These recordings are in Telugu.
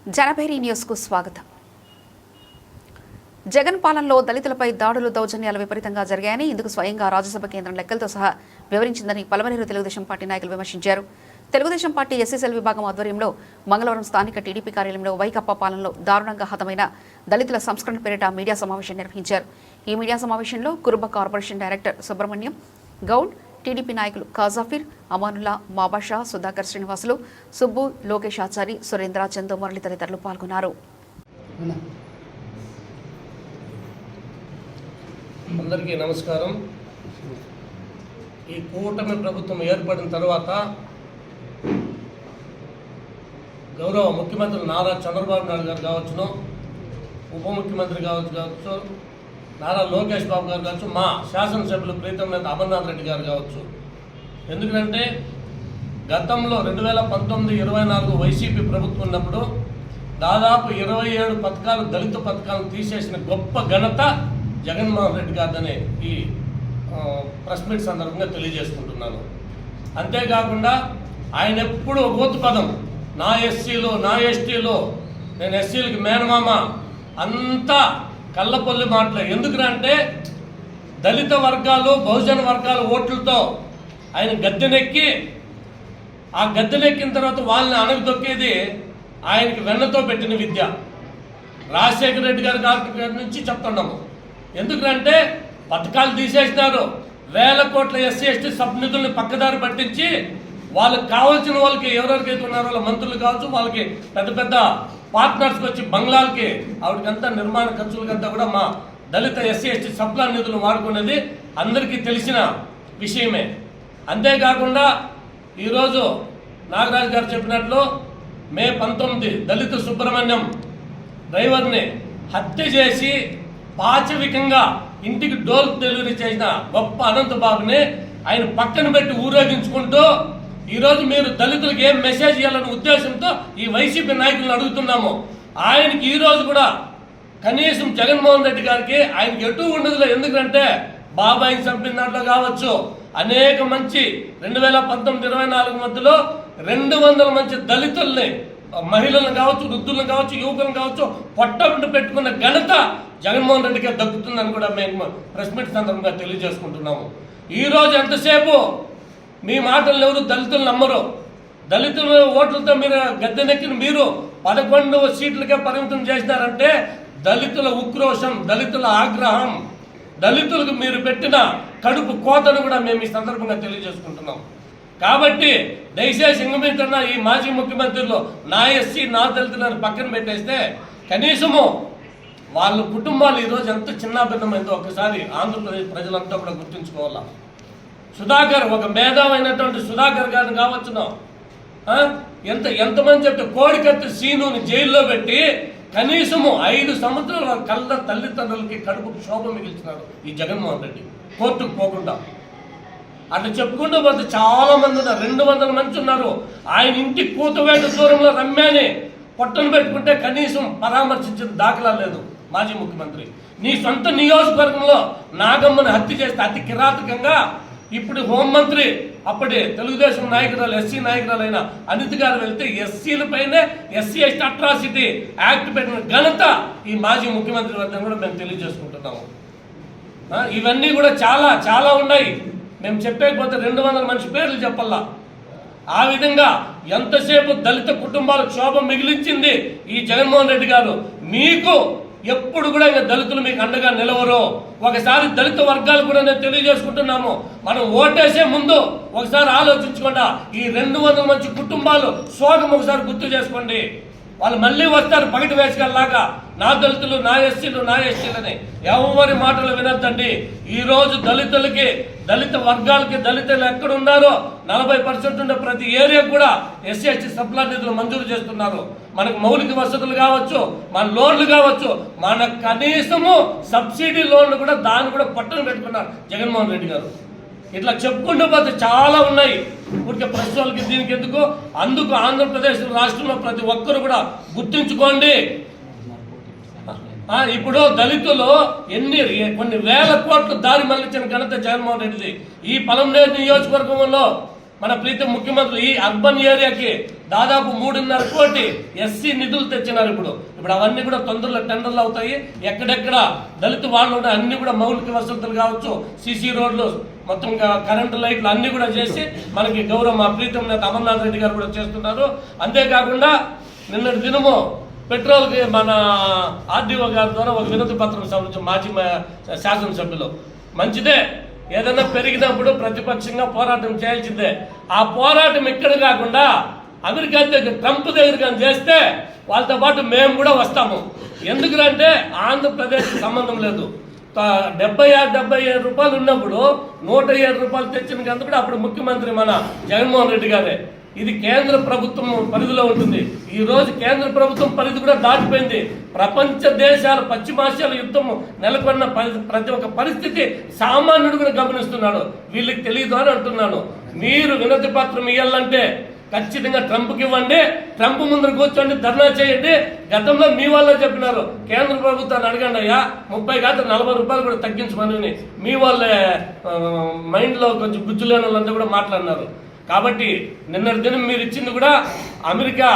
జనభేరి న్యూస్కు స్వాగతం. జగన్ పాలనలో దళితులపై దాడులు దౌర్జన్యాలు విపరీతంగా జరిగాయని ఇందుకు స్వయంగా రాజ్యసభ కేంద్రం లెక్కలతో సహా వివరించిందని పలమనేరు తెలుగుదేశం పార్టీ నాయకులు విమర్శించారు. తెలుగుదేశం పార్టీ ఎస్సీసెల్ విభాగం ఆధ్వర్యంలో మంగళవారం స్థానిక టీడీపీ కార్యాలయంలో వైకప్ప పాలనలో దారుణంగా హతమైన దళితుల సంస్కరణ పేరిట మీడియా సమావేశం నిర్వహించారు. ఈ మీడియా సమావేశంలో Kuruba corporation director Subrahmanyam Goud, TDP నాయకులు కాజాఫీర్, అమానుల్లా, మాబాషా, సుధాకర్, శ్రీనివాసులు, సుబ్బు, లోకేష్ ఆచారి, సురేంద్ర, చందు, మురళి తదితరులు పాల్గొన్నారు. అందరికీ నమస్కారం. ఈ కూటమి ప్రభుత్వం ఏర్పడిన తర్వాత గౌరవ ముఖ్యమంత్రి నారా చంద్రబాబు నాయుడు గారు కావచ్చును, ఉప ముఖ్యమంత్రి కావచ్చు, నారా లోకేష్ బాబు గారు కావచ్చు, మా శాసనసభ్యులు ప్రీతం నేత అమర్నాథ్ రెడ్డి గారు కావచ్చు. ఎందుకంటే గతంలో 2019-24 వైసీపీ ప్రభుత్వం ఉన్నప్పుడు దాదాపు 27 పథకాలు దళిత పథకాలను తీసేసిన గొప్ప ఘనత జగన్మోహన్ రెడ్డి గారిని ఈ ప్రెస్ మీట్ సందర్భంగా తెలియజేసుకుంటున్నాను. అంతేకాకుండా ఆయన ఎప్పుడు ఓతు పదం నా ఎస్సీలు, నా ఎస్టీలు, నేను ఎస్సీలకి మేనమామ, అంతా కళ్ళపల్లి మాటలే. ఎందుకంటే దళిత వర్గాలు, బహుజన వర్గాల ఓట్లతో ఆయన గద్దెనెక్కి, ఆ గద్దెనెక్కిన తర్వాత వాళ్ళని అణగదొక్కేది ఆయనకి వెన్నతో పెట్టిన విద్య. రాజశేఖర రెడ్డి గారి నుంచి చెప్తున్నాము. ఎందుకంటే పథకాలు తీసేసినారు, వేల కోట్ల ఎస్సీ ఎస్టీ సబ్ నిధుల్ని పక్కదారి పట్టించి వాళ్ళకి కావాల్సిన వాళ్ళకి ఎవరెవరికైతే ఉన్నారో వాళ్ళ మంత్రులు కావచ్చు, వాళ్ళకి పెద్ద పెద్ద పార్ట్నర్స్కి వచ్చి బంగ్లాలకి ఆవిడకంతా నిర్మాణ ఖర్చులకంతా కూడా మా దళిత ఎస్సీ ఎస్టీ సప్లా నిధులు వాడుకునేది అందరికీ తెలిసిన విషయమే. అంతేకాకుండా ఈరోజు నాగరాజు గారు చెప్పినట్లు మే 19 దళిత సుబ్రహ్మణ్యం డ్రైవర్ని హత్య చేసి పాచవికంగా ఇంటికి డోర్ డెలివరీ చేసిన గొప్ప అనంతబాబుని ఆయన పక్కన పెట్టి ఊరేగించుకుంటూ ఈరోజు మీరు దళితులకు ఏం మెసేజ్ ఇవ్వాలనే ఉద్దేశంతో ఈ వైసీపీ నాయకులను అడుగుతున్నాము. ఆయనకి ఈరోజు కూడా కనీసం జగన్మోహన్ రెడ్డి గారికి ఆయనకి ఎటు ఉండదు. ఎందుకంటే బాబాయిని చంపిన దాంట్లో కావచ్చు, అనేక మంచి 2019-24 మధ్యలో 200 మంచి దళితుల్ని, మహిళలను కావచ్చు, వృద్ధులను కావచ్చు, యువకులను కావచ్చు పొట్టబిడ్డ పెట్టుకున్న ఘనత జగన్మోహన్ రెడ్డికి దక్కుతుందని కూడా మేము ప్రెస్ మీట్ సందర్భంగా తెలియజేసుకుంటున్నాము. ఈరోజు ఎంతసేపు మీ మాటలు ఎవరు దళితులు నమ్మరు. దళితుల ఓట్లతో మీరు గద్దెనెక్కిన మీరు 11 సీట్లకే పరిమితం చేసినారంటే దళితుల ఉక్రోషం, దళితుల ఆగ్రహం, దళితులకు మీరు పెట్టిన కడుపు కోతను కూడా మేము ఈ సందర్భంగా తెలియజేసుకుంటున్నాం. కాబట్టి దయచేసి ఇంగమింటున్న ఈ మాజీ ముఖ్యమంత్రులు నా ఎస్సీ, నా దళితులను పక్కన పెట్టేస్తే కనీసము వాళ్ళ కుటుంబాలు ఈరోజు ఎంత చిన్నాభిన్నమైందో ఒకసారి ఆంధ్రప్రదేశ్ ప్రజలంతా కూడా గుర్తుంచుకోవాలా. సుధాకర్, ఒక మేధావైనటువంటి సుధాకర్ గారిని కావచ్చును, ఎంతమంది చెప్తే కోడికత్తి సీనుని జైల్లో పెట్టి కనీసము 5 సంవత్సరాల కళ్ళ తల్లిదండ్రులకి కడుపు శోభ మిగిల్చినాడు ఈ జగన్మోహన్ రెడ్డి, కోర్టుకు పోకుండా. అట్లా చెప్పుకుంటూ పోతే చాలా మంది ఉన్నారు, 200 మంది ఉన్నారు. ఆయన ఇంటి కూతవేట దూరంలో రమ్యాని పొట్టను పెట్టుకుంటే కనీసం పరామర్శించిన దాఖలా లేదు మాజీ ముఖ్యమంత్రి. నీ సొంత నియోజకవర్గంలో నాగమ్మని హత్య చేస్తే అతి కిరాతకంగా ఇప్పుడు హోంమంత్రి, అప్పటి తెలుగుదేశం నాయకురాలు, ఎస్సీ నాయకురాలైన అనిత గారు వెళ్తే ఎస్సీలపైనే ఎస్సీ ఎస్టీ అట్రాసిటీ యాక్ట్ పెట్టిన ఘనత ఈ మాజీ ముఖ్యమంత్రి వద్ద కూడా మేము తెలియజేసుకుంటున్నాము. ఇవన్నీ కూడా చాలా చాలా ఉన్నాయి. మేము చెప్పేకపోతే 200 మంచి పేర్లు చెప్పాలా. ఆ విధంగా ఎంతసేపు దళిత కుటుంబాలకు శోభ మిగిలించింది ఈ జగన్మోహన్ రెడ్డి గారు. మీకు ఎప్పుడు కూడా ఇంకా దళితులు మీకు అండగా నిలవరు. ఒకసారి దళిత వర్గాలు కూడా నేను తెలియజేసుకుంటున్నాము, మనం ఓటేసే ముందు ఒకసారి ఆలోచించకుండా ఈ 200 మంచి కుటుంబాలు శోకం ఒకసారి గుర్తు చేసుకోండి. వాళ్ళు మళ్ళీ వస్తారు పగటి వేసుకెళ్ళలాగా, నా దళితులు, నా ఎస్సీలు, నా ఎస్టీలని. ఎవరి మాటలు వినొద్దండి. ఈరోజు దళితులకి, దళిత వర్గాలకి, దళితులు ఎక్కడున్నారో 40% ఉండే ప్రతి ఏరియాకు కూడా ఎస్సీ ఎస్టీ సప్లా నిధులు మంజూరు చేస్తున్నారు. మనకు మౌలిక వసతులు కావచ్చు, మన లోన్లు కావచ్చు, మన కనీసము సబ్సిడీ లోన్లు కూడా దాన్ని కూడా పట్టును పెట్టుకున్నారు జగన్మోహన్ రెడ్డి గారు. ఇట్లా చెప్పుకుంటూ పోతే చాలా ఉన్నాయి. ఊరికే ప్రెస్ వాళ్ళకి దీనికి ఎందుకు? అందుకు ఆంధ్రప్రదేశ్ రాష్ట్రంలో ప్రతి ఒక్కరు కూడా గుర్తుంచుకోండి. ఇప్పుడు దళితులు కొన్ని వేల కోట్లు దారి మళ్లించిన ఘనత జగన్మోహన్ రెడ్డిది. ఈ పలమనేరు నియోజకవర్గంలో మన ప్రీతం ముఖ్యమంత్రి ఈ అర్బన్ ఏరియాకి దాదాపు 3.5 కోటి ఎస్సీ నిధులు తెచ్చినారు. ఇప్పుడు అవన్నీ కూడా తొందరలో టెండర్లు అవుతాయి. ఎక్కడెక్కడ దళిత వాళ్ళు అన్ని కూడా మౌలిక వసతులు కావచ్చు, సిసి రోడ్లు, మొత్తం కరెంటు లైట్లు అన్ని కూడా చేసి మనకి గౌరవ మా ప్రీతం నేత అమర్నాథ్ రెడ్డి గారు కూడా చేస్తున్నారు. అంతేకాకుండా నిన్నటి దినము పెట్రోల్కి మన ఆర్డీఓ గారి ద్వారా ఒక వినతి పత్రం సమర్పించారు మాజీ శాసనసభ్యులు. మంచిదే, ఏదైనా పెరిగినప్పుడు ప్రతిపక్షంగా పోరాటం చేయాల్సిందే. ఆ పోరాటం ఇక్కడ కాకుండా అమెరికా దగ్గర ట్రంప్ దగ్గర కానీ చేస్తే వాళ్ళతో పాటు మేము కూడా వస్తాము. ఎందుకంటే ఆంధ్రప్రదేశ్కి సంబంధం లేదు. 76-77 రూపాయలు ఉన్నప్పుడు 107 రూపాయలు తెచ్చినందుకు కూడా అప్పుడు ముఖ్యమంత్రి మన జగన్మోహన్ రెడ్డి గారే. ఇది కేంద్ర ప్రభుత్వం పరిధిలో ఉంటుంది. ఈ రోజు కేంద్ర ప్రభుత్వం పరిధి కూడా దాటిపోయింది. ప్రపంచ దేశాల పశ్చిమాసియాల యుద్ధం నెలకొన్న ప్రతి ఒక్క పరిస్థితి సామాన్యుడు కూడా గమనిస్తున్నాడు. వీళ్ళకి తెలియదు అని అంటున్నాను. మీరు వినతి పత్రం ఇవ్వాలంటే ఖచ్చితంగా ట్రంప్కి ఇవ్వండి. ట్రంప్ ముందర కూర్చోండి, ధర్నా చేయండి. గతంలో మీ వాళ్ళే చెప్పినారు, కేంద్ర ప్రభుత్వాన్ని అడగండి అయ్యా 30 కాదు 40 రూపాయలు కూడా తగ్గించమని. మీ వాళ్ళే మైండ్లో కొంచెం గుజ్జు లేని వాళ్ళంతా కూడా మాట్లాడినారు. కాబట్టి నిన్నటి దినం మీరు ఇచ్చింది కూడా అమెరికా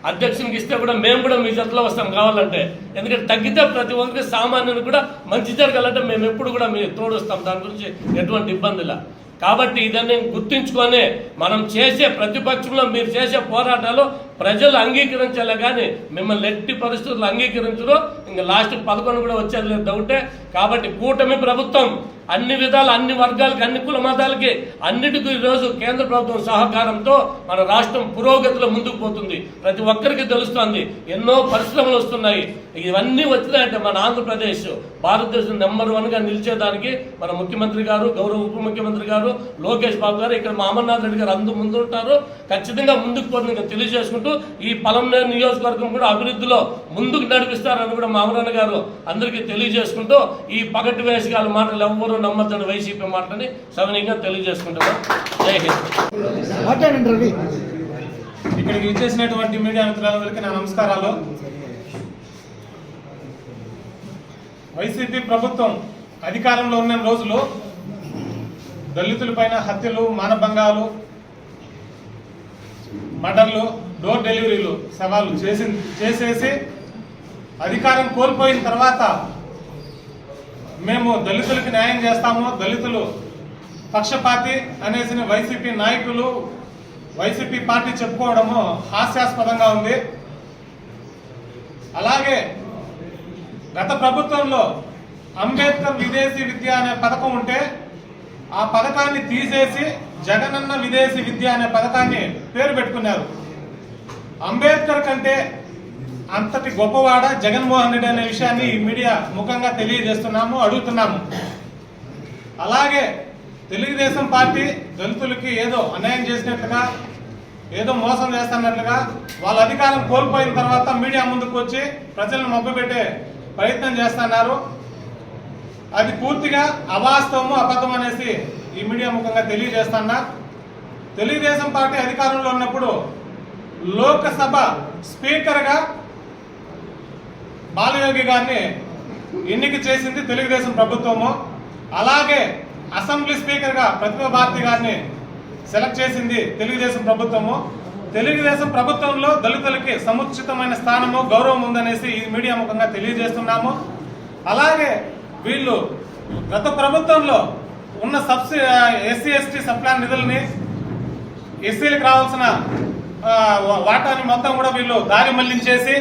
అధ్యక్షునికి ఇస్తే కూడా మేము కూడా మీ జతలో వస్తాం కావాలంటే. ఎందుకంటే తగ్గితే ప్రతి ఒక్కరికి సామాన్యుని కూడా మంచి జరగాలంటే మేము ఎప్పుడు కూడా మీరు తోడుస్తాం. దాని గురించి ఎటువంటి ఇబ్బందిలా. కాబట్టి ఇదన్నీ గుర్తించుకొని మనం చేసే ప్రతిపక్షంలో మీరు చేసే పోరాటాలు ప్రజలు అంగీకరించాలే కానీ మిమ్మల్ని ఎట్టి పరిస్థితుల్లో అంగీకరించరు. ఇంకా లాస్ట్ 11 కూడా వచ్చేది లేదు డౌటే. కాబట్టి కూటమి ప్రభుత్వం అన్ని విధాలు, అన్ని వర్గాలకి, అన్ని కుల మతాలకి అన్నిటికీ ఈరోజు కేంద్ర ప్రభుత్వం సహకారంతో మన రాష్ట్రం పురోగతిలో ముందుకు పోతుంది. ప్రతి ఒక్కరికి తెలుస్తుంది. ఎన్నో పరిశ్రమలు వస్తున్నాయి. ఇవన్నీ వచ్చినాయంటే మన ఆంధ్రప్రదేశ్ భారతదేశం నెంబర్ 1గా నిలిచేదానికి మన ముఖ్యమంత్రి గారు, గౌరవ ఉప ముఖ్యమంత్రి గారు, లోకేష్ బాబు గారు, ఇక్కడ మా అమర్నాథ్ రెడ్డి గారు ముందు ఉంటారు. ఖచ్చితంగా ముందుకు పోతుంది తెలియజేసుకుంటూ ఈ పలంనేరు నియోజకవర్గం కూడా అభివృద్ధిలో ముందుకు నడిపిస్తారని కూడా మా అమరన్న గారు అందరికీ తెలియజేసుకుంటూ ఈ పగటి వేషగాల మాటలు ఎవ్వరూ నమ్మద్దని వైసీపీ మాటని సవినీయంగా తెలియజేసుకుంటున్నాం. జై హింద్. ఇక్కడికి విచ్చేసినటువంటి మీడియా మిత్రులందరికీ నా నమస్కారాలు. వైసీపీ ప్రభుత్వం అధికారంలో ఉన్న రోజులు దళితులపైన హత్యలు, మానభంగాలు, మర్డర్లు, డోర్ డెలివరీలు సవాలు చేసేసి అధికారం కోల్పోయిన తర్వాత మేము దళితులకి న్యాయం చేస్తాము, దళితులు పక్షపాతి అనేసి వైసీపీ నాయకులు, వైసీపీ పార్టీ చెప్పుకోవడము హాస్యాస్పదంగా ఉంది. అలాగే గత ప్రభుత్వంలో అంబేద్కర్ విదేశీ విద్య అనే పథకం ఉంటే ఆ పథకాన్ని తీసేసి జగనన్న విదేశీ విద్య అనే పథకాన్ని పేరు పెట్టుకున్నారు. అంబేద్కర్ కంటే అంతటి గొప్పవాడ జగన్మోహన్ రెడ్డి అనే విషయాన్ని మీడియా ముఖంగా తెలియజేస్తున్నాము, అడుగుతున్నాము. అలాగే తెలుగుదేశం పార్టీ దళితులకి ఏదో అన్యాయం చేసినట్లుగా, ఏదో మోసం చేస్తున్నట్లుగా వాళ్ళ అధికారం కోల్పోయిన తర్వాత మీడియా ముందుకు వచ్చి ప్రజలను మభ్యపెట్టే ప్రయత్నం చేస్తున్నారు. అది పూర్తిగా అవాస్తవము, అబద్ధం అనేసి ఈ మీడియా ముఖంగా తెలియజేస్తున్నా. తెలుగుదేశం పార్టీ అధికారంలో ఉన్నప్పుడు లోకసభ స్పీకర్గా బాలయోగి గారిని ఎన్నిక చేసింది తెలుగుదేశం ప్రభుత్వము. అలాగే అసెంబ్లీ స్పీకర్గా ప్రతిభా భారతి గారిని సెలెక్ట్ చేసింది తెలుగుదేశం ప్రభుత్వము. తెలుగుదేశం ప్రభుత్వంలో దళితులకి సముచితమైన స్థానము, గౌరవం ఉందనేసి ఈ మీడియా ముఖంగా తెలియజేస్తున్నాము. అలాగే వీళ్ళు గత ప్రభుత్వంలో ఉన్న ఎస్సీ ఎస్టీ సప్లాన్ నిధులని, ఎస్సీలకు రావాల్సిన వాటాని మొత్తం కూడా వీళ్ళు దారి మళ్లించేసి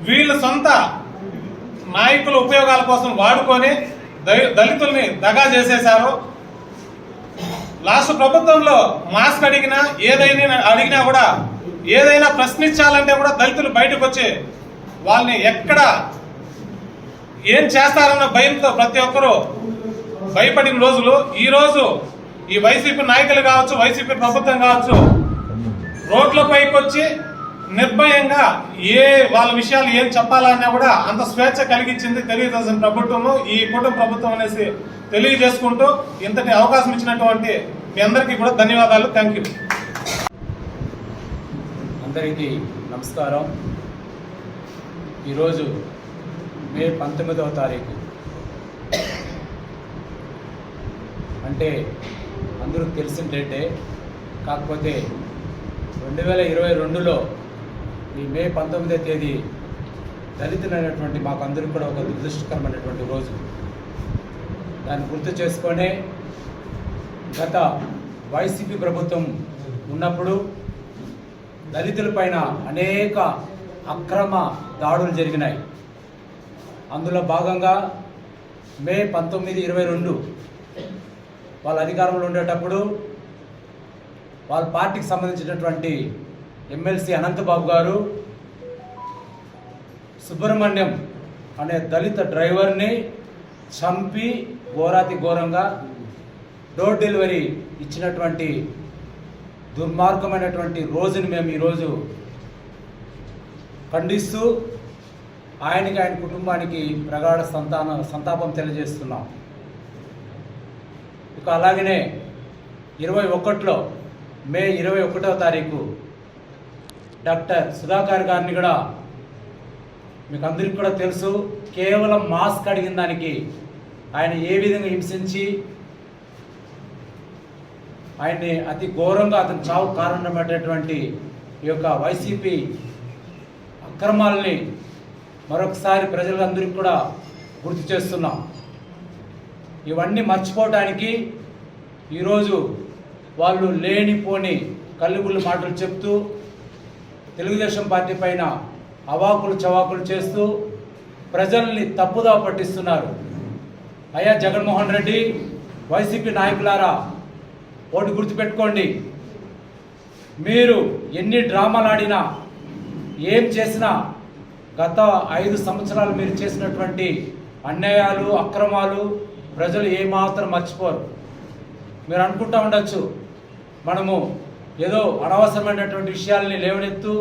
వీళ్ళ సొంత నాయకుల ఉపయోగాల కోసం వాడుకొని దళితుల్ని దగా చేసేశారు. లాస్ట్ ప్రభుత్వంలో మాస్క్ అడిగినా కూడా ఏదైనా ప్రశ్నించాలంటే కూడా దళితులు బయటకు వచ్చి వాళ్ళని ఎక్కడ ఏం చేస్తారన్న భయంతో ప్రతి ఒక్కరూ భయపడిన రోజులు. ఈ రోజు ఈ వైసీపీ నాయకులు కావచ్చు, వైసీపీ ప్రభుత్వం కావచ్చు, రోడ్లపైకి వచ్చి నిర్భయంగా వాళ్ళ విషయాలు ఏం చెప్పాలన్నా కూడా అంత స్వేచ్ఛ కలిగించింది తెలుగుదేశం ప్రభుత్వము, ఈ కూటమి ప్రభుత్వం అనేసి తెలియజేసుకుంటూ ఇంతటి అవకాశం ఇచ్చినటువంటి మీ అందరికీ కూడా ధన్యవాదాలు. Thank you. అందరికీ నమస్కారం. ఈరోజు మే 19వ తారీఖు అంటే అందరూ తెలిసిన డేటే. కాకపోతే 2022లో ఈ మే 19వ తేదీ దళితులైనటువంటి మాకు అందరికీ కూడా ఒక దురదృష్టకరమైనటువంటి రోజు. దాన్ని గుర్తు చేసుకొనే గత వైసీపీ ప్రభుత్వం ఉన్నప్పుడు దళితులపైన అనేక అక్రమ దాడులు జరిగినాయి. అందులో భాగంగా మే 19, 22 వాళ్ళ అధికారంలో ఉండేటప్పుడు వాళ్ళ పార్టీకి సంబంధించినటువంటి ఎమ్మెల్సీ అనంతబాబు గారు సుబ్రహ్మణ్యం అనే దళిత డ్రైవర్ని చంపి ఘోరాతి ఘోరంగా డోర్ డెలివరీ ఇచ్చినటువంటి దుర్మార్గమైనటువంటి రోజుని మేము ఈరోజు ఖండిస్తూ ఆయనకి ఆయన కుటుంబానికి ప్రగాఢ సంతాపం తెలియజేస్తున్నాం. ఇక అలాగనే 21లో మే 21వ తారీఖు డాక్టర్ సుధాకర్ గారిని కూడా మీకు అందరికీ కూడా తెలుసు, కేవలం మాస్క్ అడిగిన దానికి ఆయన ఏ విధంగా హింసించి ఆయన్ని అతి ఘోరంగా అతను చావు కారణమైనటువంటి ఈ యొక్క వైసీపీ అక్రమాలని మరొకసారి ప్రజలందరికీ కూడా గుర్తు చేస్తున్నాం. ఇవన్నీ మర్చిపోవడానికి ఈరోజు వాళ్ళు లేనిపోని కల్లిబుల్లి మాటలు చెప్తూ తెలుగుదేశం పార్టీ పైన అవాకులు చవాకులు చేస్తూ ప్రజల్ని తప్పుదా పట్టిస్తున్నారు. అయ్యా జగన్మోహన్ రెడ్డి, వైసీపీ నాయకులారా, ఒకటి గుర్తుపెట్టుకోండి, మీరు ఎన్ని డ్రామాలు ఆడినా ఏం చేసినా గత 5 సంవత్సరాలు మీరు చేసినటువంటి అన్యాయాలు అక్రమాలు ప్రజలు ఏమాత్రం మర్చిపోరు. మీరు అనుకుంటా ఉండొచ్చు, మనము ఏదో అనవసరమైనటువంటి విషయాల్ని లేవనెత్తు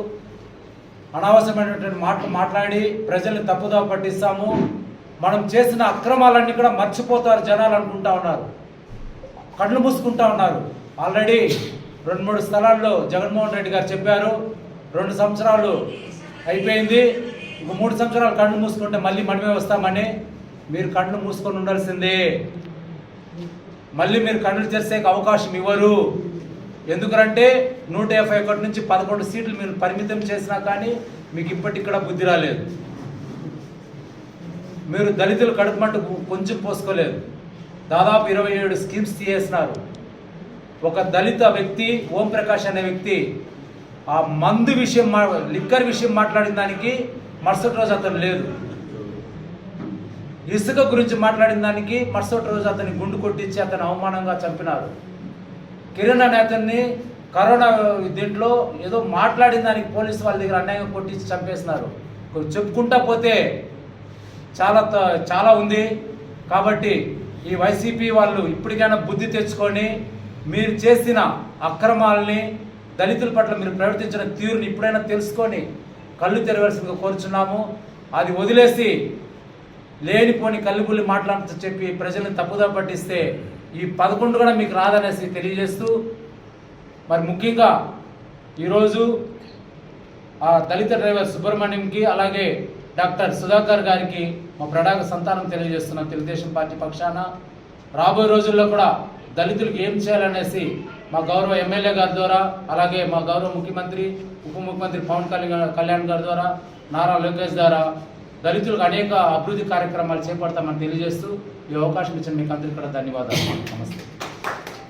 అనవసరమైనటువంటి మాటలు మాట్లాడి ప్రజల్ని తప్పుదా పట్టిస్తాము, మనం చేసిన అక్రమాలన్నీ కూడా మర్చిపోతారు జనాలు అనుకుంటా ఉన్నారు, కళ్ళు మూసుకుంటా ఉన్నారు. ఆల్రెడీ 2-3 స్థలాల్లో జగన్మోహన్ రెడ్డి గారు చెప్పారు, 2 సంవత్సరాలు అయిపోయింది, ఇంకో 3 సంవత్సరాలు కళ్ళు మూసుకుంటే మళ్ళీ మనమే వస్తామని. మీరు కళ్ళు మూసుకొని ఉండాల్సిందే. మళ్ళీ మీరు కళ్ళు తెరిసే అవకాశం ఇవ్వరు. ఎందుకంటే 151 నుంచి 11 సీట్లు మీరు పరిమితం చేసినా కానీ మీకు ఇప్పటికి కూడా బుద్ధి రాలేదు. మీరు దళితులు కడుపుమంటూ కొంచెం పోసుకోలేదు. దాదాపు 27 స్కీమ్స్ తీసేసినారు. ఒక దళిత వ్యక్తి ఓం ప్రకాష్ అనే వ్యక్తి ఆ మందు విషయం లిక్కర్ విషయం మాట్లాడిన దానికి మరుసటి రోజు అతను లేదు. ఇసుక గురించి మాట్లాడిన దానికి మరుసటి రోజు అతన్ని గుండు కొట్టించి అతను అవమానంగా చంపినారు. కిరణ్ అనే అతన్ని కరోనా దీంట్లో ఏదో మాట్లాడిన దానికి పోలీసు వాళ్ళ దగ్గర అన్యాయంగా కొట్టించి చంపేసినారు. చెప్పుకుంటా పోతే చాలా ఉంది. కాబట్టి ఈ వైసీపీ వాళ్ళు ఇప్పటికైనా బుద్ధి తెచ్చుకొని మీరు చేసిన అక్రమాలని దళితుల పట్ల మీరు ప్రవర్తించిన తీరుని ఇప్పుడైనా తెలుసుకొని కళ్ళు తెరవలసిందిగా కోరుచున్నాము. అది వదిలేసి లేనిపోని కల్లిబుల్లి మాట్లాడుతూ చెప్పి ప్రజలను తప్పుదా పట్టిస్తే ఈ 11 కూడా మీకు రాదనేసి తెలియజేస్తూ, మరి ముఖ్యంగా ఈరోజు ఆ దళిత డ్రైవర్ సుబ్రహ్మణ్యంకి అలాగే డాక్టర్ సుధాకర్ గారికి మా ప్రగాఢ సంతానం తెలియజేస్తున్నాం. తెలుగుదేశం పార్టీ పక్షాన రాబోయే రోజుల్లో కూడా దళితులకు ఏం చేయాలనేసి మా గౌరవ ఎమ్మెల్యే గారి ద్వారా, అలాగే మా గౌరవ ముఖ్యమంత్రి ఉప ముఖ్యమంత్రి పవన్ కళ్యాణ్ గారి ద్వారా, నారా లోకేష్ ద్వారా దళితులకు అనేక అభివృద్ధి కార్యక్రమాలు చేపడతామని తెలియజేస్తూ ఈ అవకాశం ఇచ్చిన మీకు అందరికీ కూడా ధన్యవాదాలు. నమస్తే.